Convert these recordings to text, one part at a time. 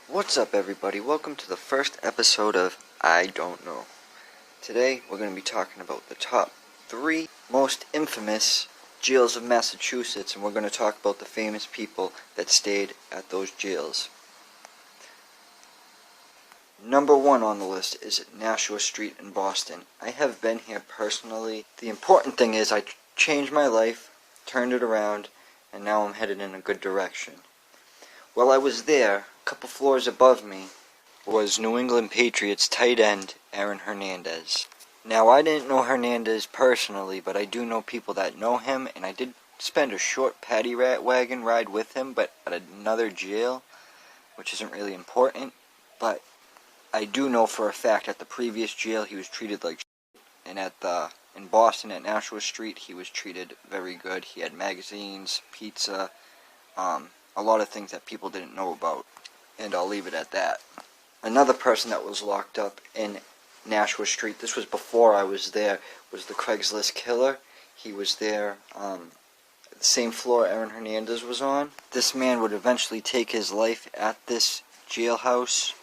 What's up, everybody? Welcome to the first episode of I Don't Know. Today we're going to be talking about the top 3 most infamous jails of Massachusetts, and we're going to talk about the famous people that stayed at those jails. Number 1 on the list is Nashua Street in Boston. I have been here personally. The important thing is I changed my life, turned it around, and now I'm headed in a good direction. While I was there, a couple floors above me was New England Patriots tight end Aaron Hernandez. Now, I didn't know Hernandez personally, but I do know people that know him, and I did spend a short paddy wagon ride with him, but at another jail, which isn't really important. But I do know for a fact at the previous jail he was treated like shit, and in Boston at Nashua Street he was treated very good. He had magazines, pizza, a lot of things that people didn't know about, and I'll leave it at that. Another person that was locked up in Nashua Street, this was before I was there, was the Craigslist killer. He was there, the same floor Aaron Hernandez was on. This man would eventually take his life at this jailhouse.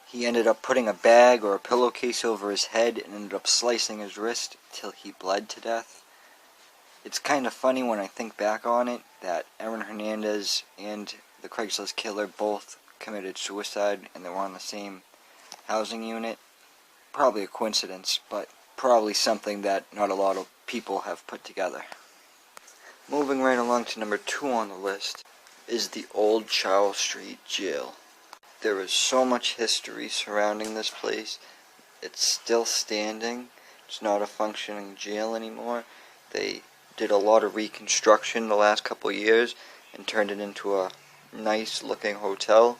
He ended up putting a bag or a pillowcase over his head and ended up slicing his wrist till he bled to death. It's kind of funny when I think back on it that Aaron Hernandez and the Craigslist killer both committed suicide and they were on the same housing unit. Probably a coincidence, but probably something that not a lot of people have put together. Moving right along to number 2 on the list is the Old Charles Street Jail. There is so much history surrounding this place. It's still standing. It's not a functioning jail anymore. They did a lot of reconstruction the last couple of years and turned it into a nice looking hotel.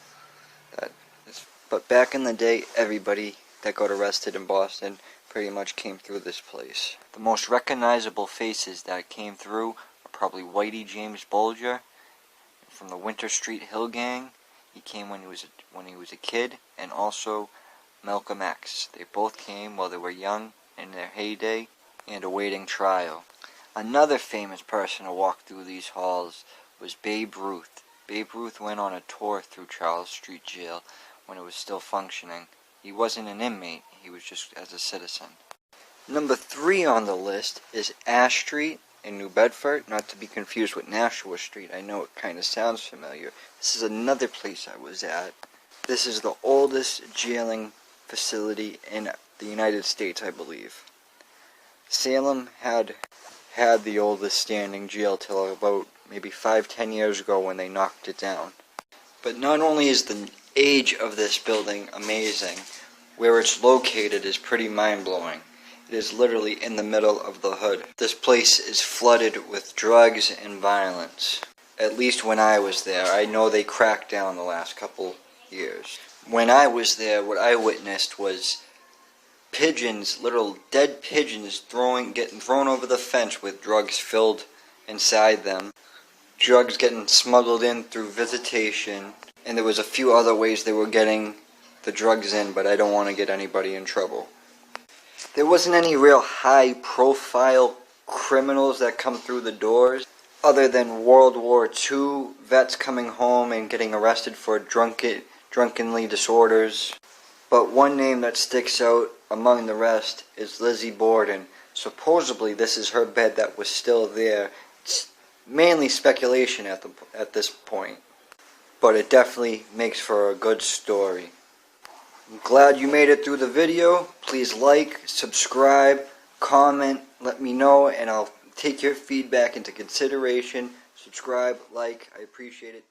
But back in the day, everybody that got arrested in Boston pretty much came through this place. The most recognizable faces that came through are probably Whitey James Bulger from the Winter Street Hill Gang. He came when he was a kid, and also Malcolm X. They both came while they were young in their heyday and awaiting trial. Another famous person to walk through these halls was Babe Ruth. Babe Ruth went on a tour through Charles Street Jail when it was still functioning. He wasn't an inmate, he was just as a citizen. Number 3 on the list is Ash Street in New Bedford, not to be confused with Nashua Street. I know it kind of sounds familiar. This is another place I was at. This is the oldest jailing facility in the United States, I believe. Salem had the oldest standing jail till about maybe 5-10 years ago when they knocked it down. But not only is the age of this building amazing, where it's located is pretty mind-blowing. It is literally in the middle of the hood. This place is flooded with drugs and violence. At least when I was there. I know they cracked down the last couple years. When I was there, what I witnessed was pigeons, little dead pigeons, getting thrown over the fence with drugs filled inside them. Drugs getting smuggled in through visitation. And there was a few other ways they were getting the drugs in, but I don't want to get anybody in trouble. There wasn't any real high-profile criminals that come through the doors, other than World War II vets coming home and getting arrested for drunkenly disorders. But one name that sticks out among the rest is Lizzie Borden. Supposedly this is her bed that was still there. It's mainly speculation at this point, but it definitely makes for a good story. I'm glad you made it through the video. Please like, subscribe, comment, let me know, and I'll take your feedback into consideration. Subscribe, like, I appreciate it.